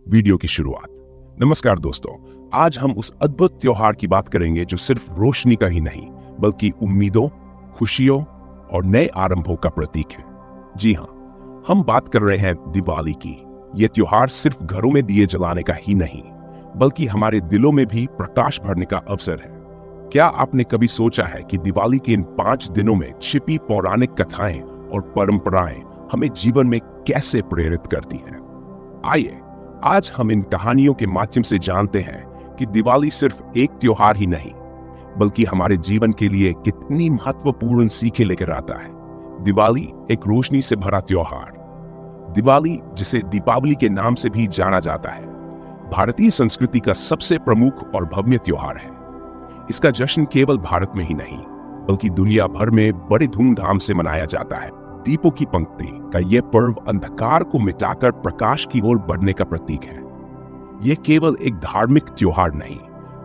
Video की शुरुआत। नमस्कार दोस्तों, आज हम उस अद्भुत त्योहार की बात करेंगे जो सिर्फ रोशनी का ही नहीं बल्कि उम्मीदों, खुशियों और नए आरंभों का प्रतीक है। जी हाँ, हम बात कर रहे हैं दिवाली की। ये त्योहार सिर्फ घरों में दिए जलाने का ही नहीं बल्कि हमारे दिलों में भी प्रकाश भरने का अवसर है। क्या आपने कभी सोचा है कि दिवाली के इन 5 दिनों में छिपी पौराणिक कथाएं और परंपराएं हमें जीवन में कैसे प्रेरित करती हैं? आइए आज हम इन कहानियों के माध्यम से जानते हैं कि दिवाली सिर्फ एक त्योहार ही नहीं बल्कि हमारे जीवन के लिए कितनी महत्वपूर्ण सीखें लेकर आता है। दिवाली एक रोशनी से भरा त्योहार। दिवाली, जिसे दीपावली के नाम से भी जाना जाता है, भारतीय संस्कृति का सबसे प्रमुख और भव्य त्योहार है। इसका जश्न केवल भारत में ही नहीं बल्कि दुनिया भर में बड़े धूमधाम से मनाया जाता है। दीपों की पंक्ति का यह पर्व अंधकार को मिटाकर प्रकाश की ओर बढ़ने का प्रतीक है। यह केवल एक धार्मिक त्योहार नहीं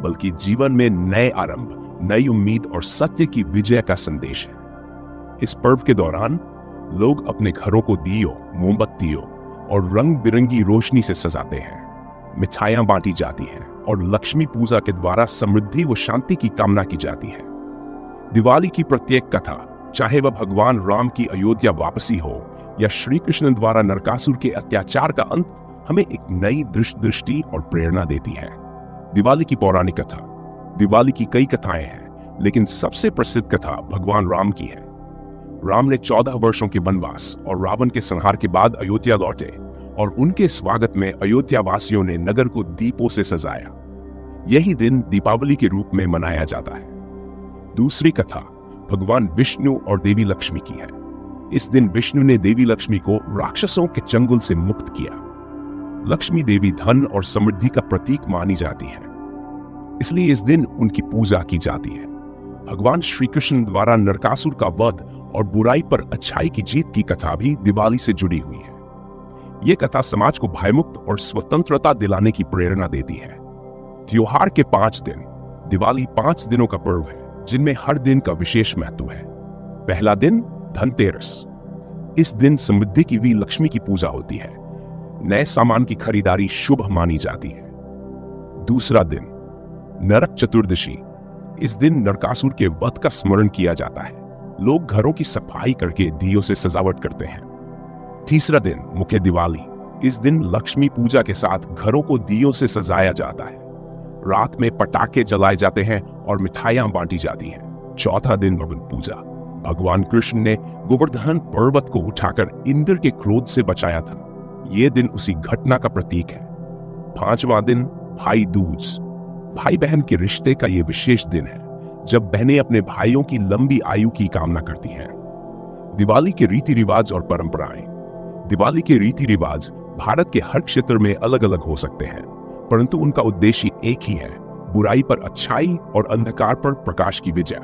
बल्कि जीवन में नए आरंभ, नई उम्मीद और सत्य की विजय का संदेश है। इस पर्व के दौरान लोग अपने घरों को दियों, मोमबत्तियों और रंग बिरंगी रोशनी से सजाते हैं। मिठाइयां बांटी जाती हैं और लक्ष्मी पूजा के द्वारा समृद्धि व शांति की कामना की जाती है। दिवाली की प्रत्येक कथा, चाहे वह भगवान राम की अयोध्या वापसी हो या श्री कृष्ण द्वारा नरकासुर के अत्याचार का अंत, हमें एक नई दृष्टि और प्रेरणा देती है। दिवाली की पौराणिक कथा। दिवाली की कई कथाएं हैं, लेकिन सबसे प्रसिद्ध कथा भगवान राम की है। राम ने 14 वर्षों के वनवास और रावण के संहार के बाद अयोध्या लौटे और उनके स्वागत में अयोध्या वासियों ने नगर को दीपों से सजाया। यही दिन दीपावली के रूप में मनाया जाता है। दूसरी कथा भगवान विष्णु और देवी लक्ष्मी की है। इस दिन विष्णु ने देवी लक्ष्मी को राक्षसों के चंगुल से मुक्त किया। लक्ष्मी देवी धन और समृद्धि का प्रतीक मानी जाती है, इसलिए इस दिन उनकी पूजा की जाती है। भगवान श्री कृष्ण द्वारा नरकासुर का वध और बुराई पर अच्छाई की जीत की कथा भी दिवाली से जुड़ी हुई है। यह कथा समाज को भयमुक्त और स्वतंत्रता दिलाने की प्रेरणा देती है। त्योहार के 5 दिन। दिवाली 5 दिनों का पर्व है जिनमें हर दिन का विशेष महत्व है। पहला दिन धनतेरस। इस दिन समृद्धि की भी लक्ष्मी की पूजा होती है। नए सामान की खरीदारी शुभ मानी जाती है। दूसरा दिन नरक चतुर्दशी। इस दिन नरकासुर के वध का स्मरण किया जाता है। लोग घरों की सफाई करके दियों से सजावट करते हैं। तीसरा दिन मुख्य दिवाली। इस दिन लक्ष्मी पूजा के साथ घरों को दियों से सजाया जाता है। रात में पटाखे जलाए जाते हैं और मिठाइयां बांटी जाती हैं। चौथा दिन भगवान पूजा। भगवान कृष्ण ने गोवर्धन पर्वत को उठाकर इंद्र के क्रोध से बचाया था। यह दिन उसी घटना का प्रतीक है। 5वां दिन भाई दूज। भाई बहन के रिश्ते का यह विशेष दिन है जब बहनें अपने भाइयों की लंबी आयु की कामना करती हैं। दिवाली के रीति रिवाज और परंपराएं। दिवाली के रीति रिवाज भारत के हर क्षेत्र में अलग अलग हो सकते हैं, परंतु उनका उद्देश्य एक ही है, बुराई पर अच्छाई और अंधकार पर प्रकाश की विजय।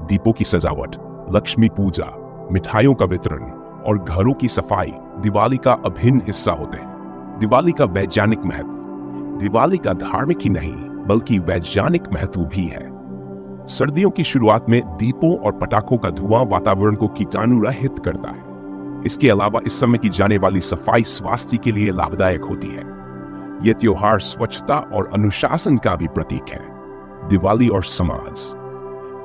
दीपों की सजावट, लक्ष्मी पूजा, मिठाइयों का वितरण और घरों की सफाई दिवाली का अभिन्न हिस्सा होते हैं। दिवाली का वैज्ञानिक महत्व। दिवाली का धार्मिक ही नहीं बल्कि वैज्ञानिक महत्व भी है। सर्दियों की शुरुआत में दीपों और पटाखों का धुआं वातावरण को कीटाणु रहित करता है। इसके अलावा इस समय की जाने वाली सफाई स्वास्थ्य के लिए लाभदायक होती है। यह त्योहार स्वच्छता और अनुशासन का भी प्रतीक है। दिवाली और समाज।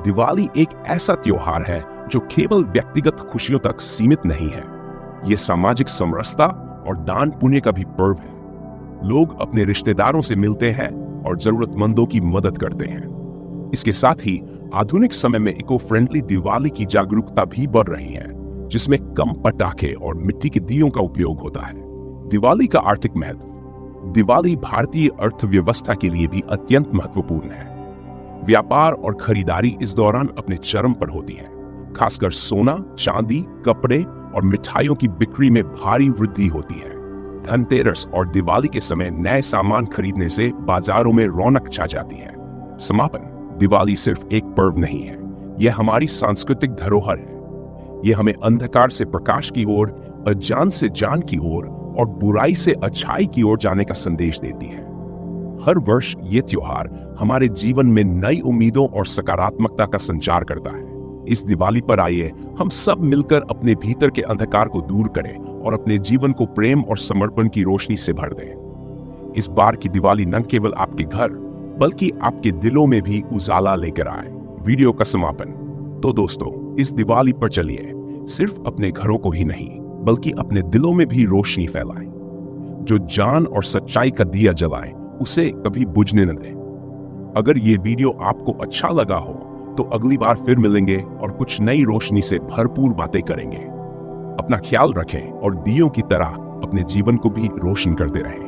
दिवाली एक ऐसा त्योहार है जो केवल व्यक्तिगत खुशियों तक सीमित नहीं है। यह सामाजिक समरसता और दान पुण्य का भी पर्व है। लोग अपने रिश्तेदारों से मिलते हैं और जरूरतमंदों की मदद करते हैं। इसके साथ ही आधुनिक समय में इको फ्रेंडली दिवाली की जागरूकता भी बढ़ रही है, जिसमें कम पटाखे और मिट्टी के दियों का उपयोग होता है। दिवाली का आर्थिक महत्व। दिवाली भारतीय अर्थव्यवस्था के लिए भी अत्यंत महत्वपूर्ण है। व्यापार और खरीदारी इस दौरान अपने चरम पर होती है। खासकर सोना, चांदी, कपड़े और मिठाइयों की बिक्री में भारी वृद्धि होती है। धनतेरस और दिवाली के समय नए सामान खरीदने से बाजारों में रौनक छा जाती है। समापन। दिवाली सिर्फ एक पर्व नहीं है, यह हमारी सांस्कृतिक धरोहर है। यह हमें अंधकार से प्रकाश की ओर, अज्ञान से ज्ञान की ओर और बुराई से अच्छाई की ओर जाने का संदेश देती है। हर वर्ष ये त्योहार हमारे जीवन में नई उम्मीदों और सकारात्मकता का संचार करता है। इस दिवाली पर आइए हम सब मिलकर अपने भीतर के अंधकार को दूर करें और अपने जीवन को प्रेम और समर्पण की रोशनी से भर दें। इस बार की दिवाली न केवल आपके घर बल्कि आपके दिलों में भी उजाला लेकर आए। वीडियो का समापन। तो दोस्तों, इस दिवाली पर चलिए सिर्फ अपने घरों को ही नहीं बल्कि अपने दिलों में भी रोशनी फैलाएं। जो जान और सच्चाई का दिया जलाए उसे कभी बुझने न दें। अगर ये वीडियो आपको अच्छा लगा हो तो अगली बार फिर मिलेंगे और कुछ नई रोशनी से भरपूर बातें करेंगे। अपना ख्याल रखें और दियों की तरह अपने जीवन को भी रोशन करते रहें।